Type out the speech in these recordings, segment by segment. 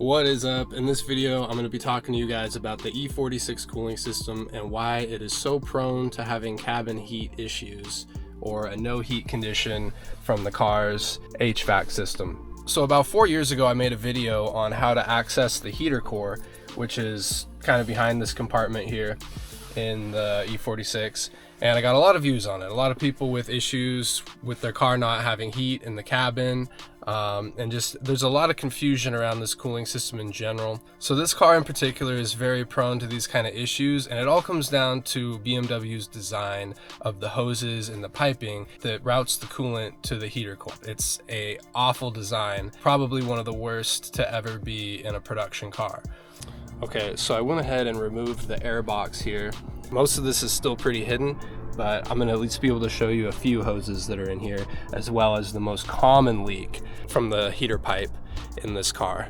What is up? In this video, I'm going to be talking to you guys about the E46 cooling system and why it is so prone to having cabin heat issues or a no heat condition from the car's HVAC system. So about 4 years ago, I made a video on how to access the heater core, which is kind of behind this compartment here in the E46. And I got a lot of views on it. A lot of people with issues with their car not having heat in the cabin. And just there's a lot of confusion around this cooling system in general. So this car in particular is very prone to these kind of issues, and it all comes down to BMW's design of the hoses and the piping that routes the coolant to the heater core. It's a awful design, probably one of the worst to ever be in a production car. Okay, so I went ahead and removed the air box here. Most of this is still pretty hidden, but I'm gonna at least be able to show you a few hoses that are in here, as well as the most common leak from the heater pipe in this car.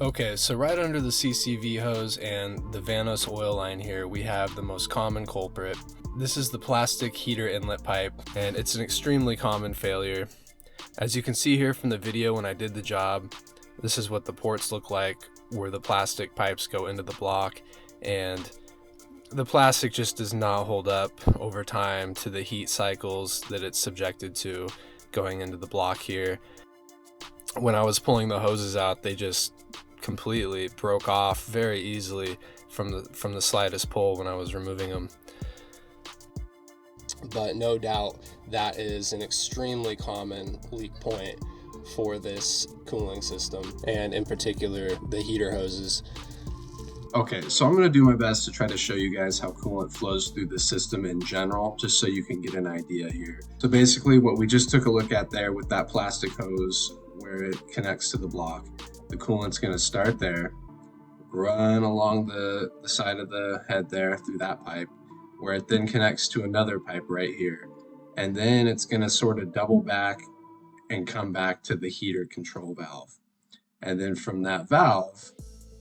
Okay, so right under the CCV hose and the Vanos oil line here, we have the most common culprit. This is the plastic heater inlet pipe, and it's an extremely common failure. As you can see here from the video when I did the job, this is what the ports look like where the plastic pipes go into the block, and the plastic just does not hold up over time to the heat cycles that it's subjected to going into the block here. When I was pulling the hoses out, they just completely broke off very easily from the slightest pull when I was removing them. But no doubt that is an extremely common leak point for this cooling system, and in particular the heater hoses. Okay, so I'm going to do my best to try to show you guys how coolant flows through the system in general, just so you can get an idea here. So basically what we just took a look at there with that plastic hose where it connects to the block, the coolant's going to start there, run along the side of the head there through that pipe, where it then connects to another pipe right here. And then it's going to sort of double back and come back to the heater control valve. And then from that valve,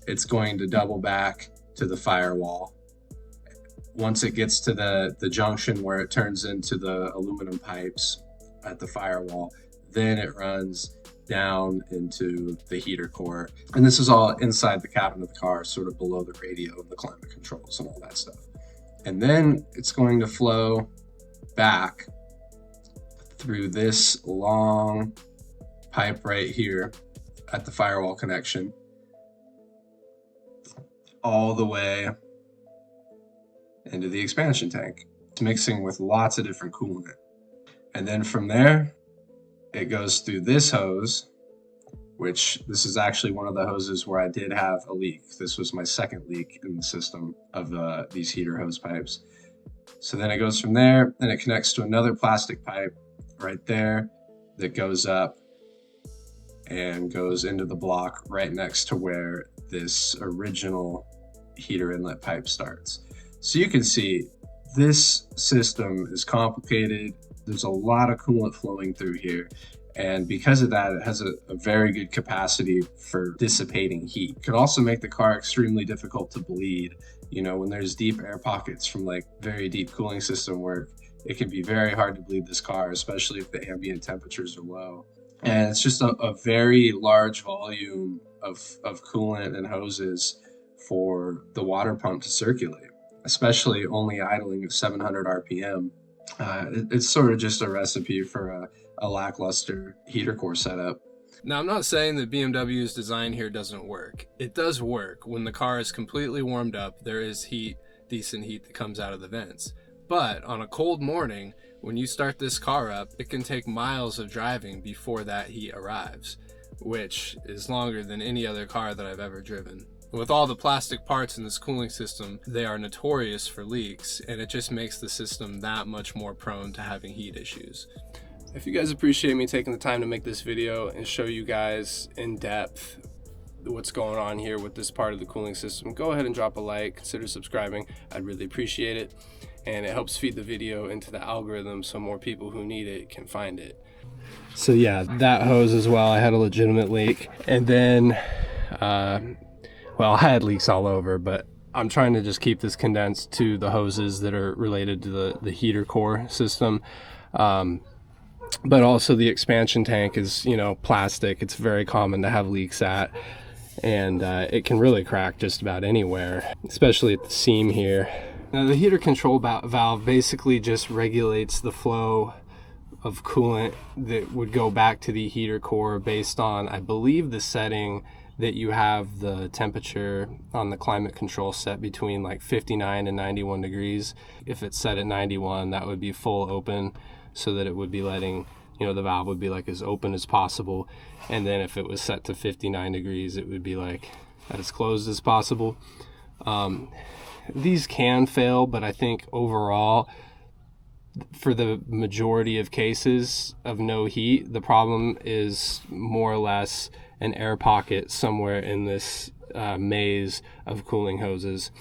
it's going to double back to the firewall. Once it gets to the junction where it turns into the aluminum pipes at the firewall, then it runs down into the heater core. And this is all inside the cabin of the car, sort of below the radio and the climate controls and all that stuff. And then it's going to flow back through this long pipe right here at the firewall connection, all the way into the expansion tank. It's mixing with lots of different coolant. And then from there, it goes through this hose, which this is actually one of the hoses where I did have a leak. This was my second leak in the system of these heater hose pipes. So then it goes from there, and it connects to another plastic pipe right there that goes up and goes into the block right next to where this original heater inlet pipe starts. So you can see this system is complicated. There's a lot of coolant flowing through here. And because of that, it has a very good capacity for dissipating heat. It could also make the car extremely difficult to bleed. You know, when there's deep air pockets from like very deep cooling system work, it can be very hard to bleed this car, especially if the ambient temperatures are low. And it's just a very large volume of coolant and hoses for the water pump to circulate, especially only idling at 700 RPM. It's sort of just a recipe for a lackluster heater core setup. Now, I'm not saying that BMW's design here doesn't work. It does work. When the car is completely warmed up, there is heat, decent heat that comes out of the vents. But on a cold morning, when you start this car up, it can take miles of driving before that heat arrives, which is longer than any other car that I've ever driven. With all the plastic parts in this cooling system, they are notorious for leaks, and it just makes the system that much more prone to having heat issues. If you guys appreciate me taking the time to make this video and show you guys in depth what's going on here with this part of the cooling system, go ahead and drop a like, consider subscribing. I'd really appreciate it, and it helps feed the video into the algorithm so more people who need it can find it. So yeah, that hose as well, I had a legitimate leak. And then well, I had leaks all over, but I'm trying to just keep this condensed to the hoses that are related to the heater core system. But also the expansion tank is, you know, plastic. It's very common to have leaks at. and it can really crack just about anywhere, especially at the seam here. Now the heater control valve basically just regulates the flow of coolant that would go back to the heater core based on, I believe, the setting that you have the temperature on the climate control set between like 59 and 91 degrees. If it's set at 91, that would be full open, so that it would be letting, you know, the valve would be like as open as possible. And then if it was set to 59 degrees, it would be like as closed as possible. These can fail, but I think overall, for the majority of cases of no heat, the problem is more or less an air pocket somewhere in this maze of cooling hoses.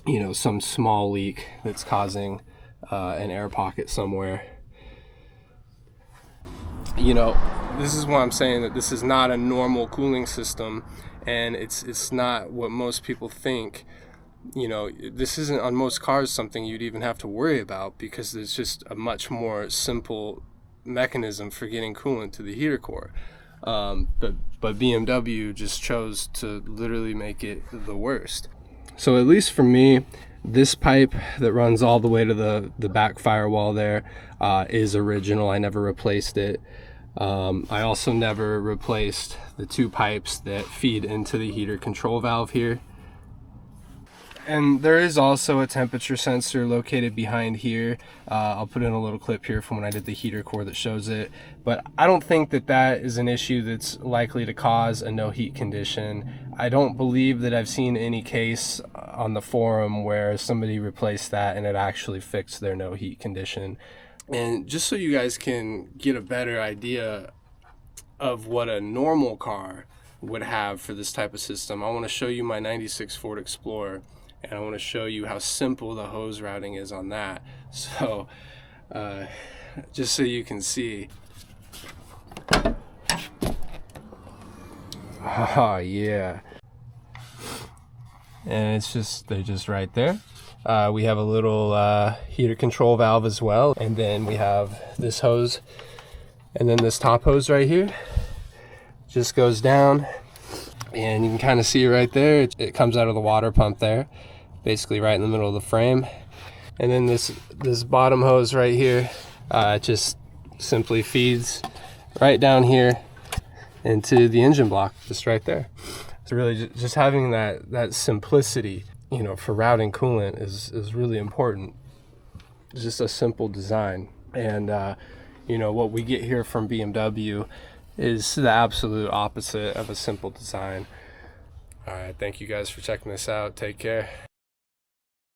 You know, some small leak that's causing an air pocket somewhere. You know, this is why I'm saying that this is not a normal cooling system, and it's not what most people think. You know, this isn't on most cars something you'd even have to worry about, because there's just a much more simple mechanism for getting coolant to the heater core. But BMW just chose to literally make it the worst. So at least for me, this pipe that runs all the way to the back firewall there is original. I never replaced it. I also never replaced the two pipes that feed into the heater control valve here. And there is also a temperature sensor located behind here. I'll put in a little clip here from when I did the heater core that shows it. But I don't think that that is an issue that's likely to cause a no heat condition. I don't believe that I've seen any case on the forum where somebody replaced that and it actually fixed their no heat condition. And just so you guys can get a better idea of what a normal car would have for this type of system, I want to show you my 96 Ford Explorer. And I want to show you how simple the hose routing is on that. So, just so you can see. Oh, yeah. And they're just right there. We have a little heater control valve as well. And then we have this hose. And then this top hose right here just goes down. And you can kind of see it right there. It comes out of the water pump there, basically right in the middle of the frame. And then this bottom hose right here just simply feeds right down here into the engine block, just right there. So really just having that simplicity, you know, for routing coolant is really important. It's just a simple design. And you know, what we get here from BMW is the absolute opposite of a simple design. All right, thank you guys for checking this out. Take care.